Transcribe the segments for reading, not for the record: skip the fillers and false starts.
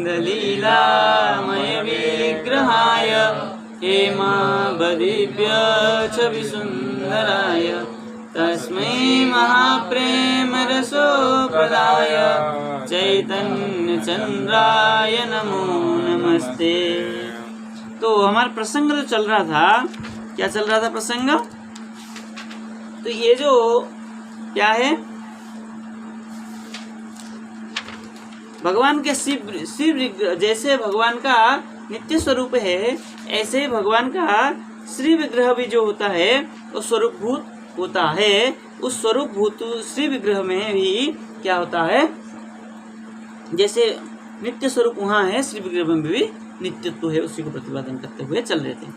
लीलामय विग्रहाय हेमावदिव्य छविसुन्दराय तस्मै महाप्रेम रसोप्रदाय चैतन्यचन्द्राय नमो नमस्ते। तो हमारा प्रसंग जो चल रहा था, क्या चल रहा था प्रसंग? तो ये जो क्या है, भगवान के शिव जैसे भगवान का नित्य स्वरूप है, ऐसे ही भगवान का श्री विग्रह भी जो होता है वो स्वरूपभूत होता है। उस स्वरूपभूत श्री विग्रह में भी क्या होता है, जैसे नित्य स्वरूप वहाँ है, श्री विग्रह में भी नित्यत्व है, उसी को प्रतिपादन करते हुए चल रहे थे।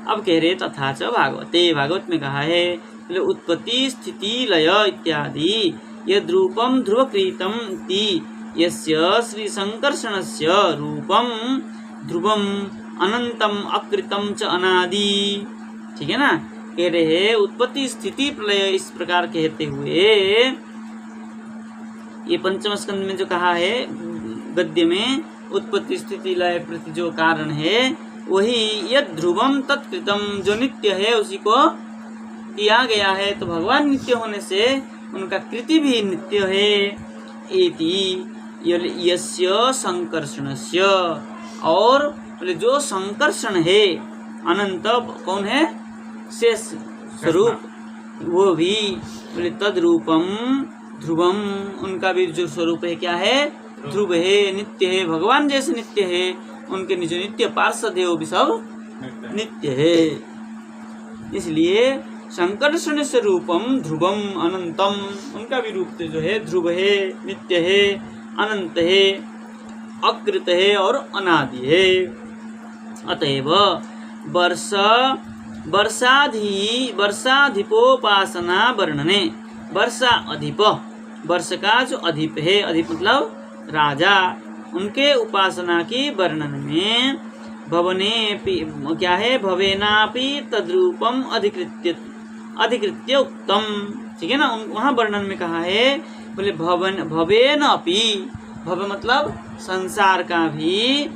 अब कह रहे तथा च भागवते, भागवत में कहा है उत्पत्ति स्थिति लय इत्यादि यद्रूपम ध्रुवकृतम इति यस्य श्री संकर्षणस्य रूपम ध्रुवम अनंतम अकृतम च अनादि। ठीक है ना, कह रहे उत्पत्ति स्थिति प्रलय इस प्रकार कहते हुए ये पंचम स्कंद में जो कहा है गद्य में, उत्पत्ति स्थिति लय प्रति जो कारण है वही यद ध्रुवम तत्कृतम, जो नित्य है उसी को किया गया है। तो भगवान नित्य होने से उनका कृति भी नित्य है। एति यस्य संकर्षणस्य, और जो संकर्षण है अनंत कौन है, शेष स्वरूप, वो भी तद्रूपम ध्रुवम, उनका भी जो स्वरूप है क्या है, ध्रुव है, नित्य है। भगवान जैसे नित्य है, उनके जो नित्य पार्षद है वो भी सब नित्य है। इसलिए संकर्षण से रूपम ध्रुवम अनंतम, उनका भी रूप जो है ध्रुव है, नित्य है, अनंत है, अकृत है और अनादि है। अतएव वर्षाधिपोपासना वर्णने, वर्षा अधिप, वर्ष का जो अधिप है, अधिप मतलब राजा, उनके उपासना की वर्णन में भवने क्या है, भवेनापि तद्रूपम अधिकृत्य उत्तम। ठीक है ना, वहाँ वर्णन में कहा है बोले भवेन अपि, भव मतलब संसार का भी,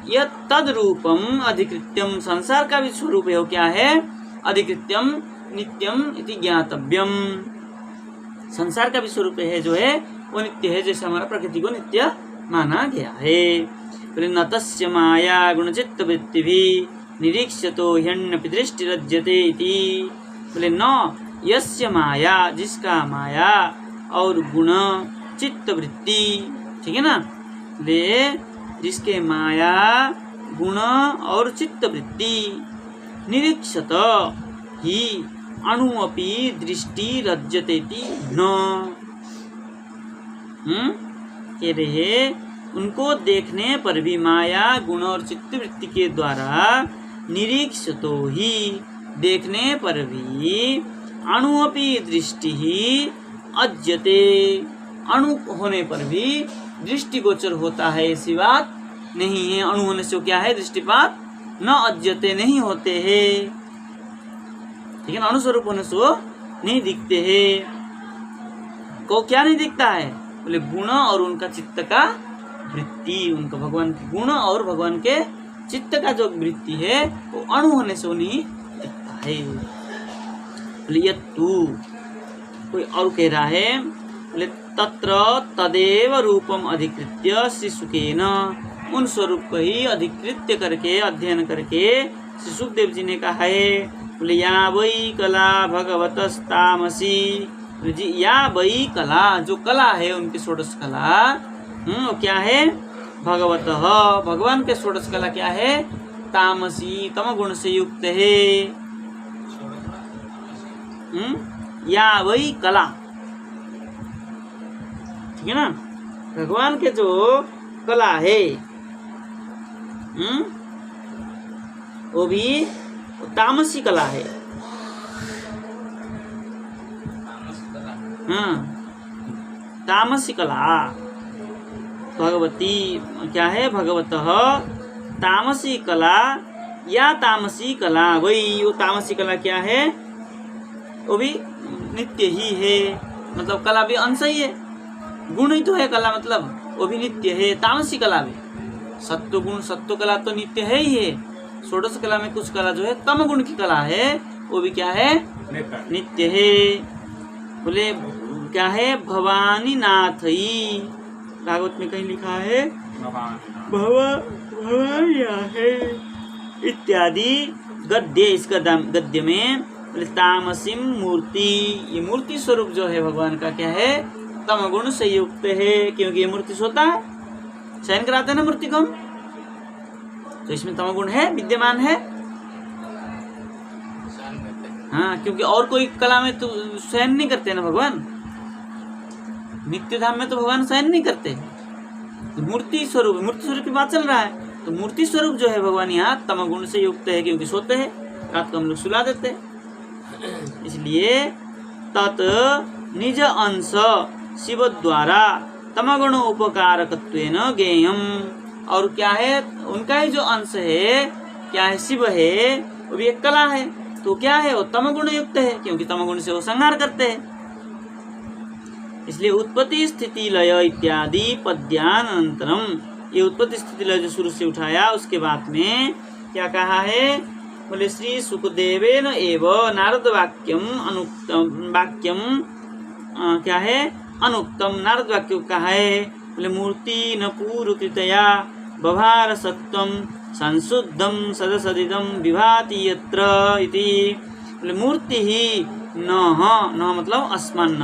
यह तद्रूपम अधिकृत्यम, संसार का भी स्वरूप है वो क्या है, अधिकृत्यम नित्यम इति ज्ञातव्यम। संसार का भी स्वरूप है जो है वो नित्य है, जैसे हमारा प्रकृति को नित्य माना गया है। बोले न तस्य माया गुणचित्त वृत्ति भी निरीक्षतो ह्यन्नपि दृष्टिरज्यते इति। बोले न यस्य माया, जिसका माया और गुण चित्त वृत्ति, ठीक है ना, ले जिसके माया गुण और चित्त वृत्ति निरीक्षत ही अणुअपि दृष्टि रज्यतेति न, कह रहे उनको देखने पर भी माया गुण और चित्त वृत्ति के द्वारा निरीक्षतो ही, देखने पर भी अणुअपि दृष्टि ही अज्यते, अणु होने पर भी दृष्टिगोचर होता है, ऐसी बात नहीं है। अणु होने से क्या है, दृष्टिपात न अज्यते, नहीं होते हैं। ठीक है ना, अणुस्वरूप होने से वो नहीं दिखते हैं। को क्या नहीं दिखता है, बोले गुण और उनका चित्त का वृत्ति, उनका भगवान के गुण और भगवान के चित्त का जो वृत्ति है वो अणु होने से वो नहीं दिखता है। बोले तू कोई और कह रहा है, बोले तत्र तदेव रूपम अधिकृत्य श्रीसुकेन, उन स्वरूप को ही अधिकृत्य करके अध्ययन करके श्री सुखदेव जी ने कहा है। बोले या वै कला भगवतस्तामसी, जी या वै कला, जो कला है उनकी षोडश कला, वो क्या है, भगवत, भगवान के षोडश कला क्या है, तामसी, तम गुण से युक्त है। या वही कला, ठीक है ना, भगवान के जो कला है वो भी तामसी कला है। तामसी कला भगवती क्या है, भगवतः तामसी कला या तामसी कला, वही वो तामसी कला क्या है, वो भी नित्य ही है, मतलब कला भी अंश ही है, गुण ही तो है कला, मतलब वो भी नित्य है। तामसी कला भी सत्वगुण, सत्व कला तो नित्य है ही है। षोडश कला में कुछ कला जो है तम गुण की कला है, वो भी क्या है? नित्य है। बोले क्या है? भवानी नाथ ही, भागवत में कहीं लिखा है भवानी है इत्यादि गद्य। इस गद्य में बोले तामसिम मूर्ति, ये मूर्ति स्वरूप जो है भगवान का क्या है? तम गुण से युक्त है, क्योंकि ये मूर्ति सोता है, शयन कराते हैं ना मूर्ति को हम, तो इसमें तम गुण है, विद्यमान है। हाँ, क्योंकि और कोई कला में तो शयन नहीं करते ना भगवान, नित्य धाम में तो भगवान शयन नहीं करते। तो मूर्ति स्वरूप की बात चल रहा है, तो मूर्ति स्वरूप जो है भगवान यहाँ तम गुण से युक्त है, क्योंकि सोते हैं, रात को हम लोग सुला देते हैं। इसलिए तत् निज अंश शिव द्वारा तमगुण उपकारकत्वेन ज्ञेयम। और क्या है? उनका ही जो अंश है, क्या है? शिव है, वो भी एक कला है, तो क्या है? वो तमगुण युक्त है, क्योंकि तमगुण से वो संहार करते हैं। इसलिए उत्पत्ति स्थिति लय इत्यादि पद्यानंतरम, ये उत्पत्ति स्थिति लय जो शुरू से उठाया, उसके बाद में क्या कहा है? बोले श्री सुखदेवेन एव नारद वाक्यम अनुक्तम, वाक्यम क्या है? अनुक्तम, नारद वाक्य कहा है। बोले मूर्ति न पूर्वकृतया बभार सत्वम संशुद्धम सदसदिदम विभाति यत्र इति। बोले मूर्ति ही न मतलब अस्मन्,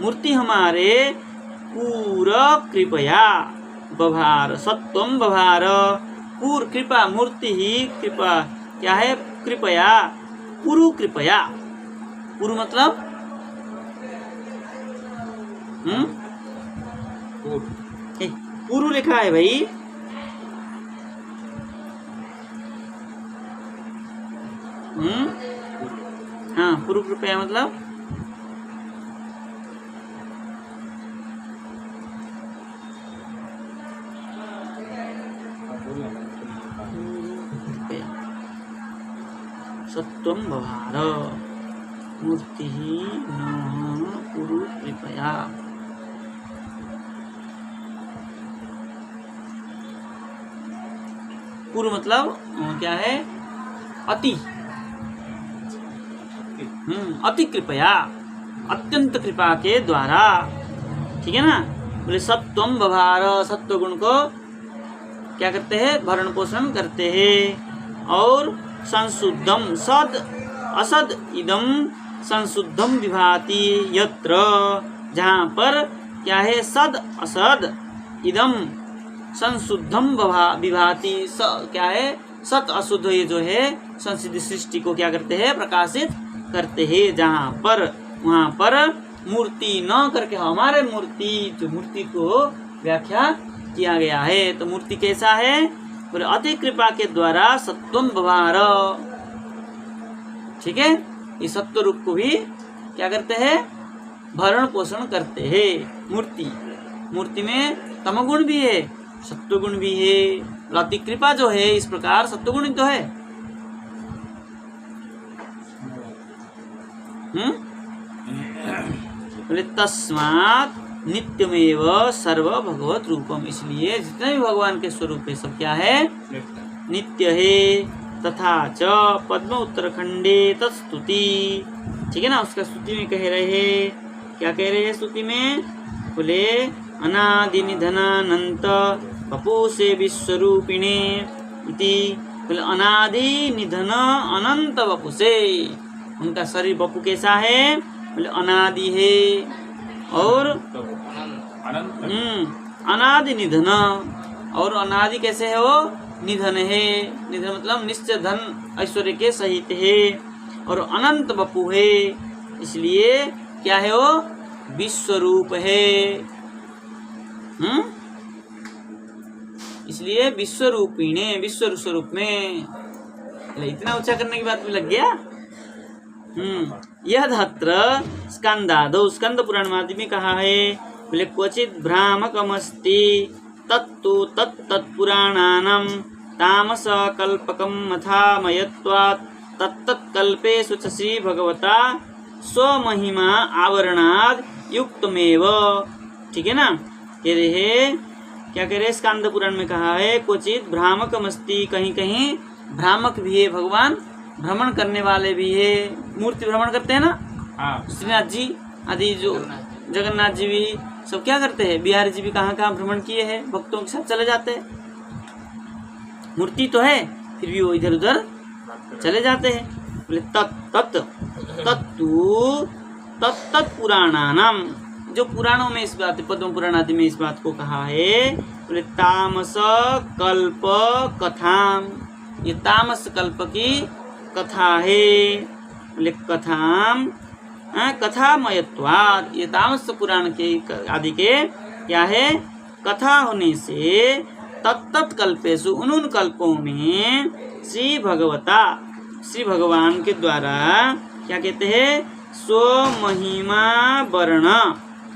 मूर्ति हमारे पूरा कृपया, बभार सत्वम बभार, पूर्व कृपा, मूर्ति ही कृपा क्या है? कृपया, पुरु कृपया, पुरु मतलब पुरु लिखा है भाई, हाँ, पुरु कृपया मतलब सत्वम बभार, मूर्ति ही न पुरु कृपया। पूर्व मतलब क्या है? अति, अति कृपया, अत्यंत कृपा के द्वारा, ठीक है ना। बोले सत्वम बभार, सत्व गुण को क्या करते हैं? भरण पोषण करते हैं। और संशुद्धम, सद असद इदम संशुद्धम विभाति यत्र, जहाँ पर क्या है? सद असद इदम संशुद्धम विभाति, क्या है? सत अशुद्ध ये जो है संसिद्ध सृष्टि को क्या करते हैं? प्रकाशित करते हैं। जहाँ पर वहाँ पर मूर्ति न करके हमारे मूर्ति, जो मूर्ति को व्याख्या किया गया है। तो मूर्ति कैसा है? बोले अति कृपा के द्वारा सत्वम बभार, ठीक है। इस सत्व रूप को भी क्या करते हैं? भरण पोषण करते हैं। मूर्ति में तमगुण भी है, सत्वगुण भी है। अति कृपा जो है इस प्रकार सत्वगुण तो है। बोले तस्मात् नित्यमेव सर्व भगवत रूपम, इसलिए जितने भी भगवान के स्वरूप है सब क्या है? नित्य है। तथा च पद्म उत्तरखंडे तत्स्तुति, ठीक है ना। उसका स्तुति में कह रहे हैं, क्या कह रहे हैं स्तुति में? बोले अनादि निधनानंत बपुसे विश्वरूपिणे इति। बोले अनादि निधन अनंत बपुसे, उनका शरीर बपु कैसा है? बोले अनादि है और अनादि निधन, और अनादि कैसे है? वो निधन है। निधन मतलब निश्चय धन ऐश्वर्य के सहित है, और अनंत बपु है, इसलिए क्या है? वो विश्वरूप है। इसलिए विश्वरूपिणे, विश्व स्वरूप में। इतना ऊंचा करने की बात में लग गया। यह धत्र स्कंदादौ, स्कंद पुराण आदि में कहा है। बोले क्वचित भ्रामकमस्ति तत्तु तत्तत्पुराणानां तामस कल्पकम मथामयत्वात् तत्तत्कल्पेषु च श्री भगवता स्वमहिमा आवरणाद युक्तमेव, ठीक है ना। कह रहे क्या कह रहे हैं, स्कांद पुराण में कहा है क्वचित भ्रामक मस्ती, कहीं कहीं भ्रामक भी है भगवान, भ्रमण करने वाले भी है। मूर्ति भ्रमण करते हैं ना, श्रीनाथ जी आदि, जो जगन्नाथ जी भी सब क्या करते हैं, बिहारी जी भी कहाँ कहाँ भ्रमण किए हैं, भक्तों के साथ चले जाते हैं। मूर्ति तो है फिर भी वो इधर उधर चले जाते हैं। बोले तत्त पुराणानाम, जो पुराणों में इस बात, पद्म पुराण आदि में इस बात को कहा है। बोले तामस कल्प कथाम, ये तामस कल्प की कथा है। बोले कथाम कथामयत्वाद, ये तामस पुराण के आदि के क्या है, कथा होने से तत्त कल्पेशु, उन कल्पों में श्री भगवान के द्वारा क्या कहते हैं, स्वमहिमा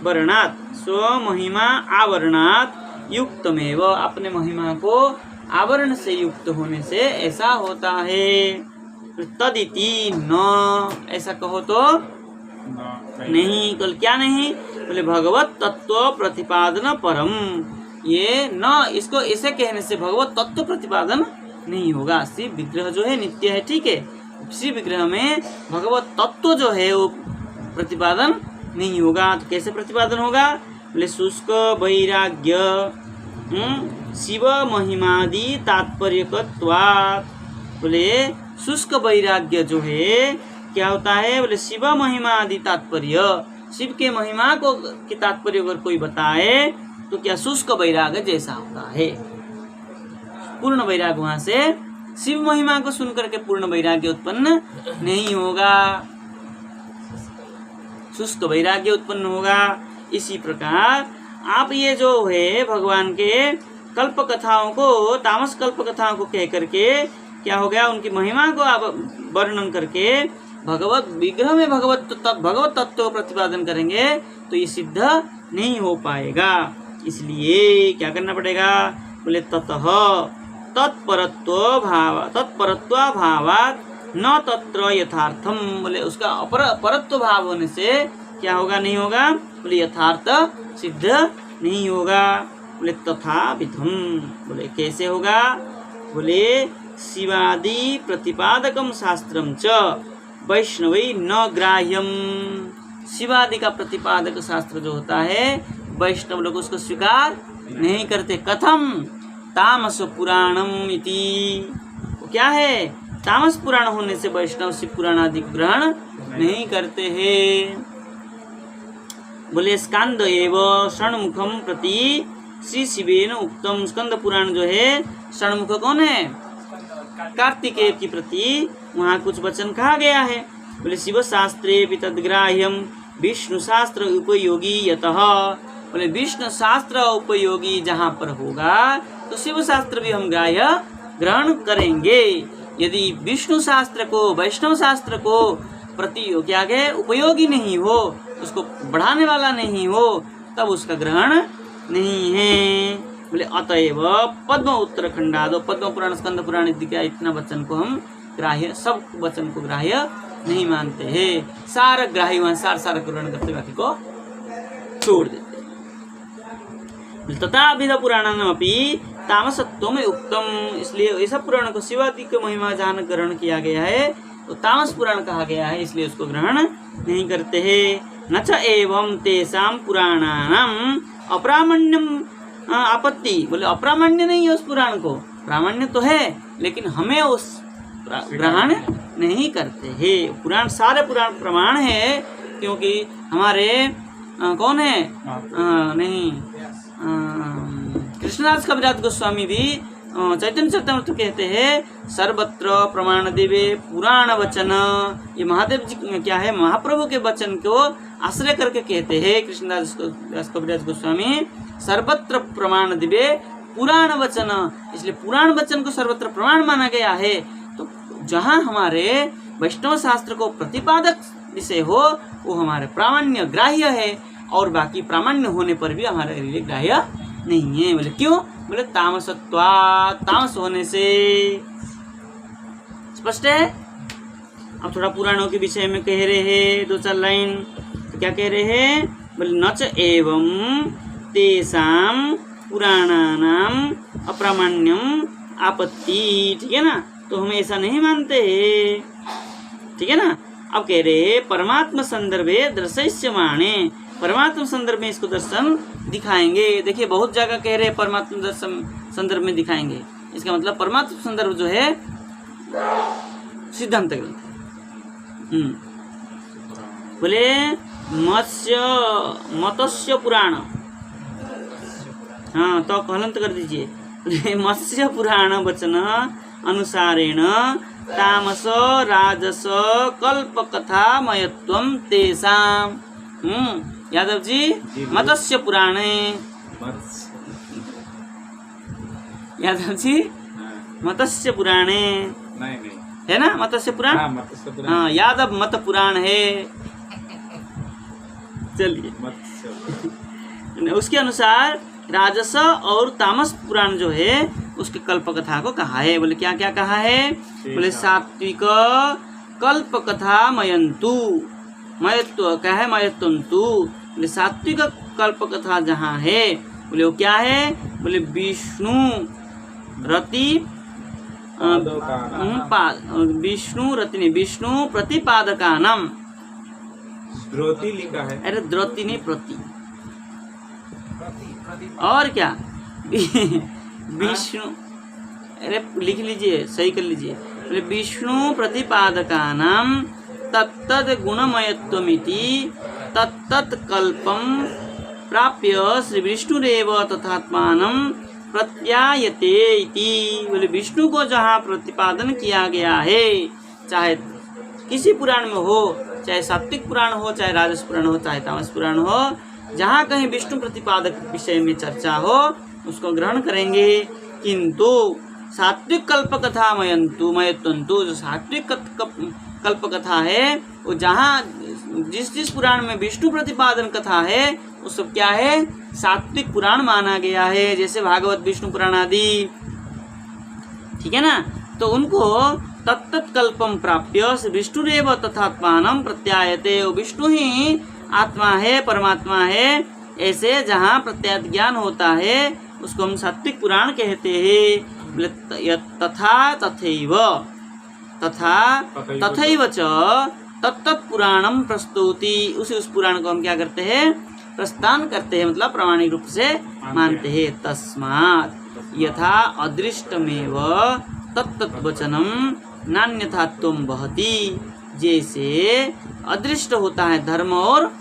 वर्णात, स्वमहिमा आवरणात युक्तमेव, अपने महिमा को आवरण से युक्त होने से ऐसा होता है। तदिति न, ऐसा कहो तो नहीं, कल क्या नहीं, बोले भगवत तत्व प्रतिपादन परम, ये न, इसको ऐसे कहने से भगवत तत्व प्रतिपादन नहीं होगा। शिव विग्रह जो है नित्य है, ठीक है, शिव विग्रह में भगवत तत्व जो है वो प्रतिपादन नहीं होगा। तो कैसे प्रतिपादन होगा, बोले शुष्क वैराग्य शिव महिमादि तात्पर्यकत्वात्, बोले शुष्क वैराग्य जो है क्या होता है, बोले शिव महिमा आदि तात्पर्य, शिव के महिमा को के तात्पर्य अगर कोई बताए तो क्या शुष्क वैराग्य जैसा होता है। पूर्ण वैराग्य वहां से शिव महिमा को सुनकर के पूर्ण वैराग्य उत्पन्न नहीं होगा, शुष्क वैराग्य उत्पन्न होगा। इसी प्रकार आप ये जो है भगवान के कल्प कथाओं को, तामस कल्प कथाओं को कह करके क्या हो गया, उनकी महिमा को आप वर्णन करके भगवत विग्रह में भगवत तत्व को प्रतिपादन करेंगे तो ये सिद्ध नहीं हो पाएगा। इसलिए क्या करना पड़ेगा, बोले ततः तत्परत्व भावात न तत्र यथार्थम, बोले उसका परत्व भाव होने से क्या होगा, नहीं होगा, बोले यथार्थ सिद्ध नहीं होगा। बोले तथा विधम, बोले कैसे होगा, बोले शिवादि प्रतिपादकम शास्त्रम च वैष्णवी न ग्राह्यम, शिवादि का प्रतिपादक शास्त्र जो होता है वैष्णव लोग उसको स्वीकार नहीं करते। कथम तामस पुराणम इति, क्या है, तामस पुराण होने से वैष्णव शिव पुराण आदि ग्रहण नहीं करते हैं। बोले स्कंद एव षण्मुखम प्रति श्री शिवेन उक्तम, स्कंद पुराण जो है षण्मुख कौन है, कार्तिकेय की प्रति वहाँ कुछ वचन कहा गया है। बोले शिव शास्त्रे तद्ग्राह्यम विष्णु शास्त्र उपयोगी यतः, बोले विष्णु शास्त्र उपयोगी जहाँ पर होगा तो शिव शास्त्र भी हम ग्राह्य ग्रहण करेंगे। यदि विष्णु शास्त्र को, वैष्णव शास्त्र को प्रति क्या गए उपयोगी नहीं हो, उसको बढ़ाने वाला नहीं हो, तब उसका ग्रहण नहीं है। बोले अतएव पद्म उत्तरखंडादो, पद्म पुराण स्कंद पुराण इत्यादि इतना वचन को हम ग्राह्य, सब वचन को ग्राह्य नहीं मानते हैं। सारा ग्राह्य वहाँ सारा ग्रहण करते, बाकी को छोड़ देते। तथा विध पुराणानमपि तामसत्व में उत्तम, इसलिए ऐसा पुराण को शिवादि के महिमा जहाँ ग्रहण किया गया है तो तामस पुराण कहा गया है, इसलिए उसको ग्रहण नहीं करते हैं। न च एवं तेषां पुराणानाम अप्रामाण्यम आपत्ति, बोले अप्रामाण्य नहीं है उस पुराण को, प्रामाण्य तो है लेकिन हमें उस ग्रहण नहीं करते हैं। पुराण, सारे पुराण प्रमाण है, क्योंकि हमारे कौन है, नहीं कृष्णदास कविराज गोस्वामी भी चैतन्य चरितामृत कहते हैं सर्वत्र प्रमाण देवे पुराण वचन, ये महादेव जी क्या है, महाप्रभु के वचन को आश्रय करके कहते हैं कृष्णदास कविराज गोस्वामी, सर्वत्र प्रमाण दिवे पुराण वचन, इसलिए पुराण वचन को सर्वत्र प्रमाण माना गया है। तो जहाँ हमारे वैष्णव शास्त्र को प्रतिपादक विषय हो वो हमारे प्रामाण्य ग्राह्य है, और बाकी प्रामाण्य होने पर भी हमारे लिए ग्राह्य नहीं है। बोले क्यों, बोले तामसत्वा, तामस होने से। स्पष्ट है। अब थोड़ा पुराणों के विषय में कह रहे हैं 2-4 लाइन, तो क्या कह रहे हैं, बोले नच एवं तेषां पुराणानाम अप्रामाण्यम आपत्ति। ठीक है ना, तो हम ऐसा नहीं मानते हैं। ठीक है ना। अब कह रहे परमात्मा संदर्भे दर्शयिष्यमाणे, परमात्मा संदर्भ में इसको दर्शन दिखाएंगे। देखिए बहुत जगह कह रहे परमात्मा दर्शन संदर्भ में दिखाएंगे, इसका मतलब परमात्मा संदर्भ जो है सिद्धांत ग्रंथ। बोले मत्स्य पुराण, हाँ तो हलंत कर दीजिए। मत्स्य पुराण वचन अनुसारेण तामस राजस कल्प कथा मयत्वम तेषाम। यादव जी मत्स्य पुराणे, यादव जी मत्स्य पुराणे नहीं है ना, मत्स्य पुराण। हाँ यादव मत पुराण है। चलिए उसके अनुसार राजस और तामस पुराण जो है उसके कल्प कथा को कहा है। बोले क्या क्या कहा है? बोले सात्विक कल्प कथा मयंतु, मयत्व क्या है? मयत्वंतु। बोले सात्विक कल्प कथा जहाँ है बोले वो क्या है? बोले विष्णु रति विष्णु रति नहीं, विष्णु प्रतिपादकानम। द्रौती लिखा है। अरे द्रौती नहीं, प्रति। और क्या विष्णु, अरे लिख लीजिए, सही कर लीजिए। बोले विष्णु प्रतिपादकानाम तत्तद गुणमयत्वमिति तत्तत् कल्पम प्राप्य श्री विष्णुरेव तथात्मानं प्रत्यायते इति। बोले विष्णु को जहाँ प्रतिपादन किया गया है, चाहे किसी पुराण में हो, चाहे सात्विक पुराण हो, चाहे राजस पुराण हो, चाहे तामस पुराण हो, जहाँ कहीं विष्णु प्रतिपादक विषय में चर्चा हो उसको ग्रहण करेंगे। किंतु सात्विक कल्प कथा मयत्वंतु, जो सात्विक कल्प कथा है वो जहाँ जिस पुराण में विष्णु प्रतिपादन कथा है वो सब क्या है? सात्विक पुराण माना गया है, जैसे भागवत, विष्णु पुराण आदि। ठीक है ना। तो उनको तत्तत् कल्पम प्राप्य विष्णुरेव तथात्मानं प्रत्यायते, विष्णु ही आत्मा है, परमात्मा है, ऐसे जहाँ प्रत्यायत ज्ञान होता है उसको हम सात्विक पुराण कहते हैं। तथा तथैव, तथा तथैव च तत्तत् पुराणम प्रस्तुति, उस पुराण को हम क्या करते हैं? प्रस्थान करते हैं, मतलब प्रामाणिक रूप से मानते हैं। तस्मात् यथा अदृष्टमेव तत्तत् वचनम नान्यथात्वं वहति, जैसे अदृष्ट होता है धर्म और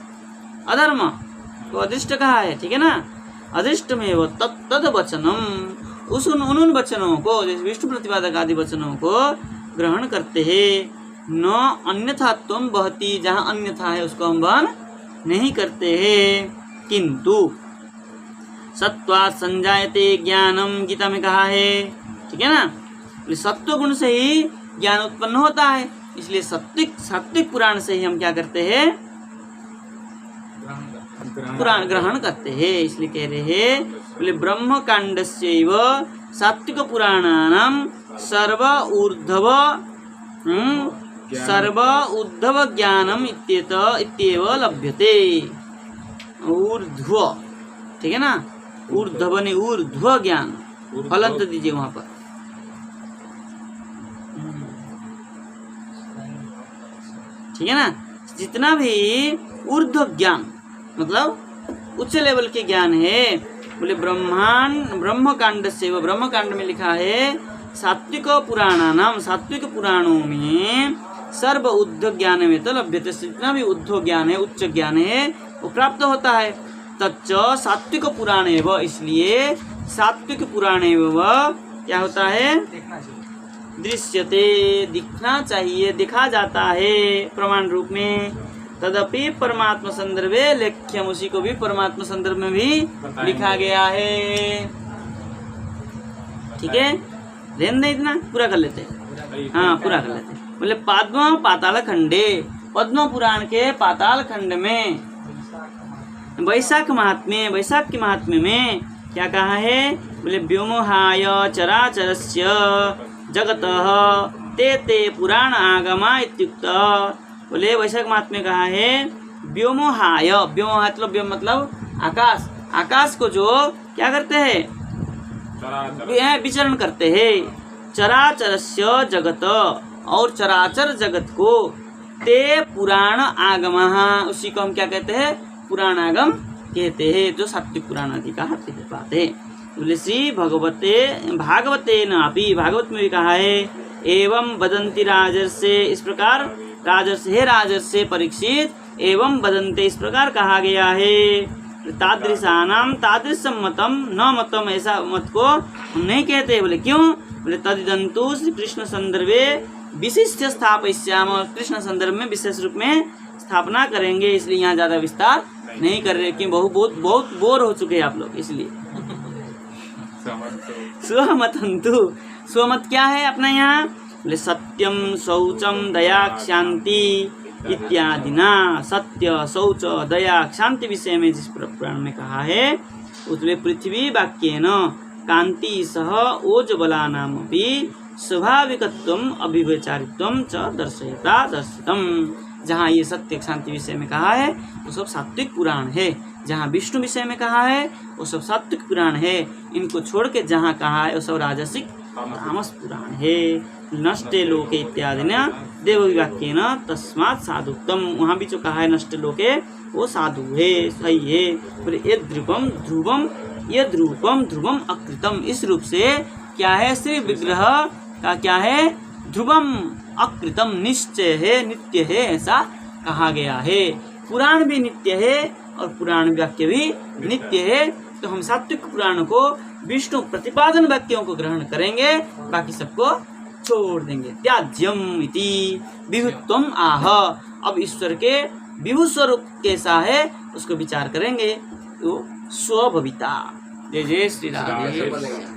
अधर्म को अदृष्ट कहा है। ठीक है ना। अदृष्टमेव तत्तद वचनम, उन वचनों को, जैसे विष्णु प्रतिपादक आदि वचनों को ग्रहण करते हैं। न अन्यथात्वं वहति, जहाँ अन्यथा है उसको हम वहन नहीं करते हैं। किंतु सत्वात् संजायते ज्ञानम, गीता में कहा है। ठीक है ना। सत्व गुण से ही ज्ञान उत्पन्न होता है, इसलिए सात्विक पुराण से ही हम क्या करते हैं? पुराण ग्रहण करते हैं। इसलिए कह रहे हैं बोले ब्रह्म कांडस्यैव सात्विक पुराणानां सर्व उद्धव ज्ञानम इत्येव लभ्यते। ऊर्ध्व, ठीक है ना। ऊर्ध्व ने ऊर्ध्व ज्ञान, फलंत दीजिए वहां पर। ठीक है ना। जितना भी ऊर्ध्व ज्ञान मतलब उच्च लेवल के ज्ञान है, बोले ब्रह्म कांड से, वो ब्रह्म कांड में लिखा है सात्विक पुराणानाम, सात्विक पुराणों में सर्व उद्धव ज्ञान में तो लभ्यते, जितना भी उद्धव ज्ञान है, उच्च ज्ञान है वो प्राप्त होता है। तच्च सात्विक पुराण एवं, इसलिए सात्विक पुराण एवं क्या होता है? दृश्यते, दिखना चाहिए, दिखा जाता है प्रमाण रूप में। तदपि परमात्मा संदर्भे लेख्यम, उसी को भी परमात्मा संदर्भ में भी लिखा गया है। ठीक है। लेन देन इतना पूरा कर लेते हैं। हाँ पूरा कर लेते हैं। बोले पद्म पाताल खंडे, पद्म पुराण के पाताल खंड में वैशाख के महात्म्य में क्या कहा है? बोले व्योमोहाय चराचरस्य जगतः ते ते पुराण आगमा इत्युक्त। बोले वैशाख महात्म्य कहा है व्योमोहाय, व्योमोहाय मतलब व्योम मतलब आकाश, आकाश को जो क्या करते हैं, चराचर विचरण करते हैं। चराचरस्य जगत, और चराचर जगत को ते पुराण आगमः, उसी को हम क्या कहते हैं, पुराण आगम कहते हैं, जो सात्विक पुराण आदि का बात है। बोले श्री भागवते नापि, भागवत में भी कहा है, एवं वदन्ति राजर्षे, इस प्रकार राजर्षे, हे राजर्षे परीक्षित, एवं वदन्ते, इस प्रकार कहा गया है। तादृशानाम तादृशम मतम न मतम, ऐसा मत को हम नहीं कहते। बोले क्यों? बोले तदिदंतु श्री कृष्ण संदर्भे विशिष्ट स्थापयिष्याम, कृष्ण संदर्भ में विशेष रूप में स्थापना करेंगे, इसलिए यहाँ ज्यादा विस्तार नहीं कर रहे, क्योंकि बहुत बोर हो चुके हैं आप लोग, इसलिए। स्वमतंतु, स्वमत क्या है अपना यहाँ? बोले सत्यम शौचम दया क्षांति इत्यादि ना, सत्य शौच दया क्षांति विषय में जिस पुराण में कहा है, उसमें पृथ्वी वाक्येन कांति सह ओजबला नाम भी स्वाभाविकत्वम अभिव्यचारित्वम च दर्शयता दर्शितम। जहाँ ये सत्य शांति विषय में कहा है वो सब सात्विक पुराण है, जहाँ विष्णु विषय में कहा है वो सब सात्विक पुराण है, इनको छोड़ के जहाँ कहा है वो सब राजसिक तामस पुराण है। नष्टे लोके इत्यादि न देववाक्येन तस्मात् साधुत्तम, वहाँ भी जो कहा है नष्ट लोके वो साधु है, सही है। फिर यद ध्रुवम ध्रुवम, यद रूपम ध्रुवम अकृतम, इस रूप से क्या है, श्री विग्रह का क्या है, ध्रुवम अकृतम, निश्चय है, नित्य है, ऐसा कहा गया है। पुराण भी नित्य है और पुराण वाक्य भी नित्य है, तो हम सात्विक पुराण को विष्णु प्रतिपादन वाक्यों को ग्रहण करेंगे, बाकी सबको छोड़ देंगे। त्याज्यम इति विभुत्वम आह, अब ईश्वर के विभु स्वरूप कैसा है उसको विचार करेंगे, तो स्वभविता। जय जय श्री राम।